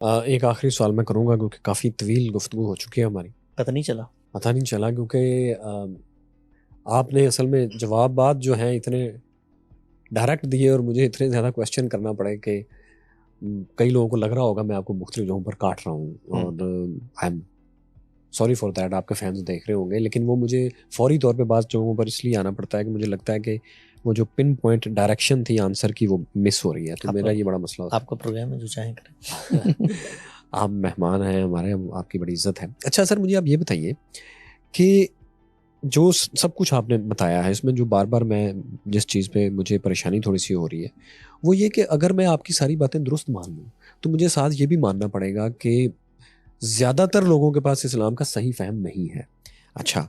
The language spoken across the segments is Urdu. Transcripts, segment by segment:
ایک آخری سوال میں کروں گا کیونکہ کافی طویل گفتگو ہو چکی ہے ہماری. پتہ نہیں چلا. پتہ نہیں چلا کیونکہ آپ نے اصل میں جوابات جو ہیں اتنے ڈائریکٹ دیے اور مجھے اتنے زیادہ کویشچن کرنا پڑے کہ کئی لوگوں کو لگ رہا ہوگا میں آپ کو مختلف جگہوں پر کاٹ رہا ہوں اور I am sorry for that. آپ کے فینس دیکھ رہے ہوں گے لیکن وہ مجھے فوری طور پہ بعض جگہوں پر اس لیے آنا پڑتا ہے کہ مجھے لگتا ہے کہ وہ جو پن پوائنٹ ڈائریکشن تھی آنسر کی وہ مس ہو رہی ہے. تو میرا یہ بڑا مسئلہ ہوتا ہے. آپ کا پروگرام ہے جو چاہیں کریں. آپ مہمان ہیں ہمارے, آپ کی بڑی عزت ہے. اچھا سر مجھے آپ یہ بتائیے کہ جو سب کچھ آپ نے بتایا ہے اس میں جو بار بار میں جس چیز پہ مجھے پریشانی تھوڑی سی ہو رہی ہے وہ یہ کہ اگر میں آپ کی ساری باتیں درست مان لوں تو مجھے ساتھ یہ بھی ماننا پڑے گا کہ زیادہ تر لوگوں کے پاس اسلام کا صحیح فہم نہیں ہے. اچھا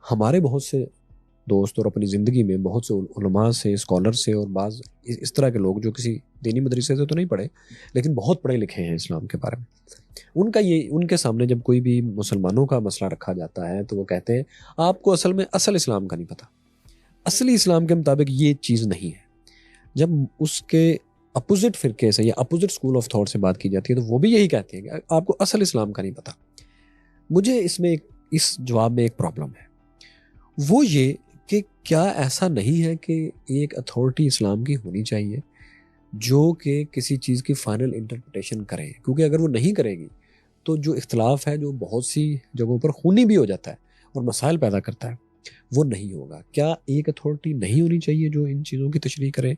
ہمارے بہت سے دوست اور اپنی زندگی میں بہت سے علماء سے, اسکالر سے اور بعض اس طرح کے لوگ جو کسی دینی مدرسے سے تو نہیں پڑھے لیکن بہت پڑھے لکھے ہیں اسلام کے بارے میں, ان کے سامنے جب کوئی بھی مسلمانوں کا مسئلہ رکھا جاتا ہے تو وہ کہتے ہیں آپ کو اصل میں اصل اسلام کا نہیں پتہ, اصلی اسلام کے مطابق یہ چیز نہیں ہے. جب اس کے اپوزٹ فرقے سے یا اپوزٹ اسکول آف تھاٹ سے بات کی جاتی ہے تو وہ بھی یہی کہتے ہیں کہ آپ کو اصل اسلام کا نہیں پتہ. مجھے اس جواب میں ایک پرابلم ہے, وہ یہ کہ کیا ایسا نہیں ہے کہ ایک اتھارٹی اسلام کی ہونی چاہیے جو کہ کسی چیز کی فائنل انٹرپریٹیشن کرے, کیونکہ اگر وہ نہیں کرے گی تو جو اختلاف ہے جو بہت سی جگہوں پر خونی بھی ہو جاتا ہے اور مسائل پیدا کرتا ہے وہ نہیں ہوگا. کیا ایک اتھارٹی نہیں ہونی چاہیے جو ان چیزوں کی تشریح کرے؟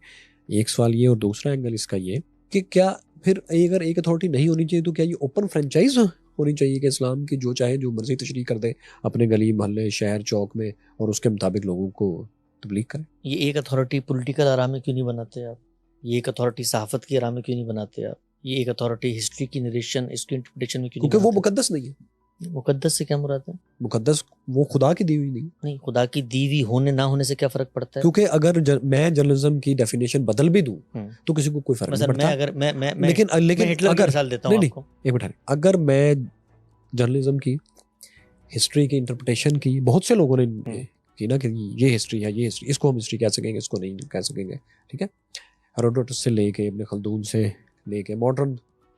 ایک سوال یہ, اور دوسرا اینگل اس کا یہ کہ کیا پھر اگر ایک اتھارٹی نہیں ہونی چاہیے تو کیا یہ اوپن فرینچائز ہونی چاہیے کہ اسلام کی جو چاہے جو مرضی تشریح کر دے اپنے گلی محلے شہر چوک میں اور اس کے مطابق لوگوں کو تبلیغ کرے؟ یہ ایک اتھارٹی پولیٹیکل آرا میں کیوں نہیں بناتے آپ؟ یہ ایک اتھارٹی صحافت کی آرا میں کیوں نہیں بناتے آپ؟ یہ ایک اتھارٹی ہسٹری کی نریشن اس کی انٹرپریٹیشن میں کیوں نہیں کیونکہ وہ بناتے؟ مقدس نہیں ہے. مقدس سے کیا مراد ہے؟ مقدس وہ خدا کی دی ہوئی نہیں. خدا کی دیوی ہونے نہ ہونے سے کیا فرق پڑتا ہے؟ کیونکہ اگر میں جرنلزم کی ڈیفینیشن بدل بھی دوں تو کسی کو کوئی فرق نہیں پڑتا. لیکن ہٹلر کی مثال دیتا ہوں آپ کو. ایک منٹ, اگر میں جرنلزم کی ہسٹری کی انٹرپریٹیشن کی بہت سے لوگوں نے کی نا کہ یہ ہسٹری ہے, یہ ہسٹری, اس کو ہم ہسٹری کہہ سکیں گے, اس کو نہیں کہہ سکیں گے, ٹھیک ہے, ہیروڈوٹس سے لے کے ابن خلدون سے لے کے ماڈرن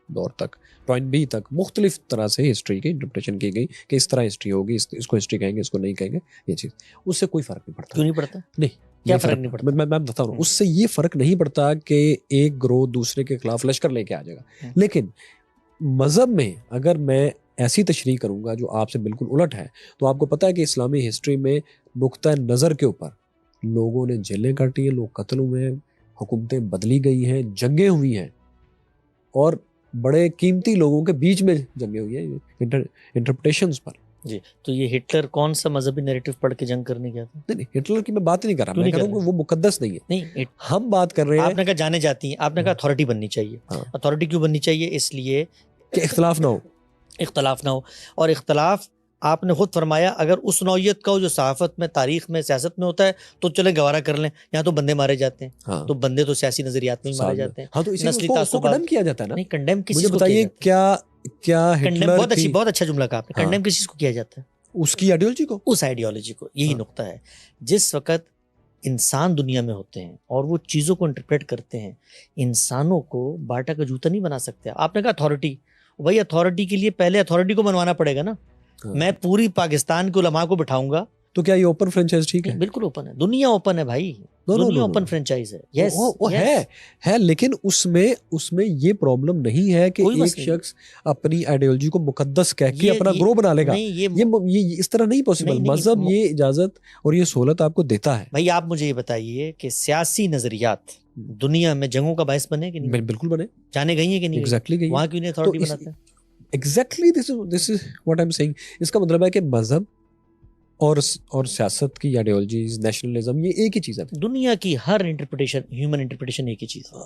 دور تک پوائنٹ بی تک مختلف طرح سے ہسٹری کی انٹرپریٹیشن کی گئی کہ اس طرح ہسٹری ہوگی, اس کو ہسٹری کہیں گے, اس کو نہیں کہیں گے. یہ چیز اس سے کوئی فرق نہیں پڑتا. کیوں نہیں پڑتا؟ نہیں, کیا فرق نہیں پڑتا؟ میں بتا رہا ہوں, اس سے یہ فرق نہیں پڑتا کہ ایک گروہ دوسرے کے خلاف لشکر لے کے آ جائے گا. لیکن مذہب میں اگر میں ایسی تشریح کروں گا جو آپ سے بالکل الٹ ہے تو آپ کو پتہ ہے کہ اسلامی ہسٹری میں نقطہ نظر کے اوپر لوگوں نے جیلیں کاٹی ہیں, لوگ قتل ہوئے ہیں, حکومتیں بدلی گئی ہیں, جنگیں ہوئی ہیں اور بڑے قیمتی لوگوں کے بیچ میں جنگیں ہوئی ہیں انٹرپریٹیشنز پر. جی, تو یہ ہٹلر کون سا مذہبی نیریٹو پڑھ کے جنگ کرنے گیا تھا؟ نہیں, ہٹلر کی میں بات نہیں کر رہا, میں کہہ رہا ہوں کہ وہ مقدس نہیں ہے. نہیں, ہم بات کر رہے ہیں, آپ نے کہا جانے جاتی ہیں, آپ نے کہا اتھارٹی بننی چاہیے. اتھارٹی کیوں بننی چاہیے؟ اس لیے کہ اختلاف نہ ہو. اختلاف نہ ہو, اور اختلاف آپ نے خود فرمایا اگر اس نوعیت کا ہو جو صحافت میں, تاریخ میں, سیاست میں ہوتا ہے تو چلیں گوارہ کر لیں. یہاں تو بندے مارے جاتے ہیں, تو بندے تو سیاسی نظریات میں ہی مارے جاتے ہیں. ہاں, تو اسی کو کنڈیم کیا جاتا ہے نا. نہیں, کنڈیم کس مجھے چیز کو بتائیے کیا ہٹلر بہت اچھا جملہ کہا آپ نے, کنڈیم کس چیز کو کیا جاتا ہے؟ اس کی آئیڈیالوجی کو, اس آئیڈیالوجی کو. یہی نقطہ ہے, جس وقت انسان دنیا میں ہوتے ہیں اور وہ چیزوں کو انٹرپریٹ کرتے ہیں, انسانوں کو باٹا کا جوتا نہیں بنا سکتے. آپ نے کہا اتھارٹی, وہی اتھارٹی کے لیے پہلے اتھارٹی کو بنوانا پڑے گا نا. میں پوری پاکستان کے علماء کو بٹھاؤں گا تو کیا یہ اوپن فرینچائز ٹھیک ہے؟ بالکل اوپن ہے, دنیا اوپن ہے بھائی, دنیا اوپن فرینچائز ہے. وہ ہے لیکن اس میں یہ پرابلم نہیں ہے کہ ایک شخص اپنی آئیڈیالوجی کو مقدس کہہ کے اپنا گروہ بنا لے گا. یہ اس طرح نہیں پاسبل. مذہب یہ اجازت اور یہ سہولت آپ کو دیتا ہے. بھائی آپ مجھے یہ بتائیے کہ سیاسی نظریات دنیا میں جنگوں کا باعث بنے کہ نہیں؟ بالکل بنے. جانے گئی ہیں کہ نہیں؟ ایگزیکٹلی گئی. وہاں کیوں نہیں اتھارٹی بناتے ہیں؟ Exactly this is what I am saying. اس کا مطلب ہے کہ مذہب اور سیاست کی آئیڈیالوجیز, نیشنلزم, یہ ایک ہی چیز ہے. دنیا کی ہر انٹرپریٹیشن, ہیومن انٹرپریٹیشن ایک ہی چیز ہے.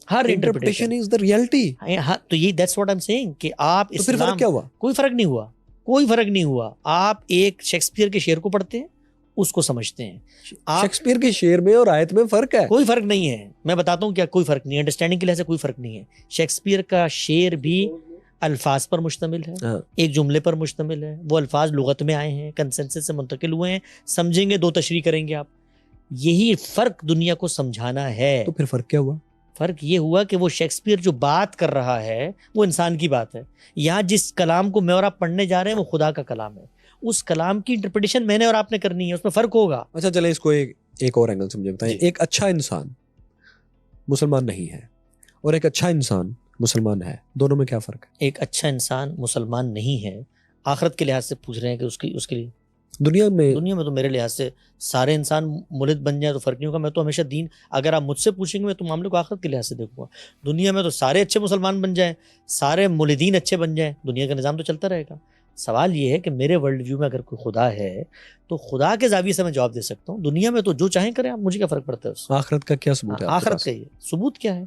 ہر انٹرپریٹیشن از دی ریئلٹی. ہاں, تو یہ that's what I am seeing کہ آپ تو پھر فرق کیا ہوا؟ کوئی فرق نہیں ہوا, کوئی فرق نہیں ہوا. آپ ایک شیکسپیئر کے شعر کو پڑھتے ہیں, اس کو سمجھتے ہیں. شیکسپیئر کے شعر میں اور آیت میں فرق ہے. کوئی فرق نہیں ہے, میں بتاتا ہوں کیا کوئی فرق نہیں ہے. انڈرسٹینڈنگ کے لحاظ سے کوئی فرق نہیں ہے. شیکسپیئر کا شعر بھی الفاظ پر مشتمل ہے, ایک جملے پر مشتمل ہے. وہ الفاظ لغت میں آئے ہیں, کنسنسس سے منتقل ہوئے ہیں, سمجھیں گے, دو تشریح کریں گے آپ. یہی فرق دنیا کو سمجھانا ہے. تو پھر فرق کیا ہوا؟ فرق یہ ہوا کہ وہ شیکسپیئر جو بات کر رہا ہے وہ انسان کی بات ہے، یہاں جس کلام کو میں اور آپ پڑھنے جا رہے ہیں وہ خدا کا کلام ہے، اس کلام کی انٹرپریٹیشن میں نے اور آپ نے کرنی ہے، اس میں فرق ہوگا۔ اچھا چلیں اس کو ایک اور اینگل سے مجھے بتائیں، جی۔ ایک اچھا انسان مسلمان نہیں ہے اور ایک اچھا انسان مسلمان ہے، دونوں میں کیا فرق ہے؟ ایک اچھا انسان مسلمان نہیں ہے، آخرت کے لحاظ سے پوچھ رہے ہیں کہ اس کے لیے دنیا میں تو میرے لحاظ سے سارے انسان ملد بن جائیں تو فرق نہیں ہوگا۔ میں تو ہمیشہ دین، اگر آپ مجھ سے پوچھیں گے میں تو معاملے کو آخرت کے لحاظ سے دیکھوں گا۔ دنیا میں تو سارے اچھے مسلمان بن جائیں، سارے ملدین اچھے بن جائیں، دنیا کا نظام تو چلتا رہے گا۔ سوال یہ ہے کہ میرے ورلڈ ویو میں اگر کوئی خدا ہے تو خدا کے زاویے سے میں جواب دے سکتا ہوں، دنیا میں تو جو چاہیں کریں آپ، مجھے کیا فرق پڑتا ہے اس سے؟ آخرت کا کیا ثبوت ہے آپ کے آخرت پاس؟ کا یہ ثبوت کیا ہے؟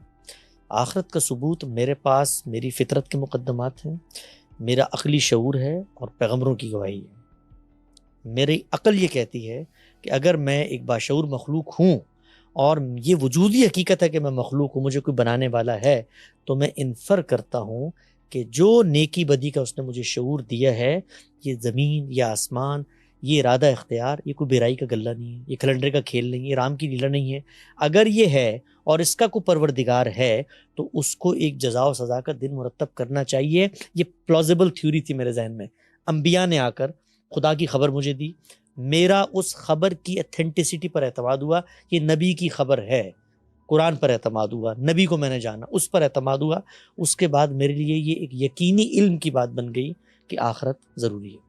آخرت کا ثبوت میرے پاس میری فطرت کے مقدمات ہیں، میرا عقلی شعور ہے اور پیغمبروں کی گواہی ہے۔ میری عقل یہ کہتی ہے کہ اگر میں ایک باشعور مخلوق ہوں اور یہ وجودی حقیقت ہے کہ میں مخلوق ہوں، مجھے کوئی بنانے والا ہے، تو میں انفر کرتا ہوں کہ جو نیکی بدی کا اس نے مجھے شعور دیا ہے، یہ زمین یا آسمان، یہ ارادہ اختیار، یہ کوئی بیرائی کا غلہ نہیں ہے، یہ کیلنڈر کا کھیل نہیں ہے، یہ رام کی لیلا نہیں ہے۔ اگر یہ ہے اور اس کا کوئی پروردگار ہے تو اس کو ایک جزا و سزا کا دن مرتب کرنا چاہیے۔ یہ پلازیبل تھیوری تھی میرے ذہن میں۔ انبیاء نے آ کر خدا کی خبر مجھے دی، میرا اس خبر کی اتھینٹسٹی پر اعتماد ہوا، یہ نبی کی خبر ہے، قرآن پر اعتماد ہوا، نبی کو میں نے جانا، اس پر اعتماد ہوا۔ اس کے بعد میرے لیے یہ ایک یقینی علم کی بات بن گئی کہ آخرت ضروری ہے۔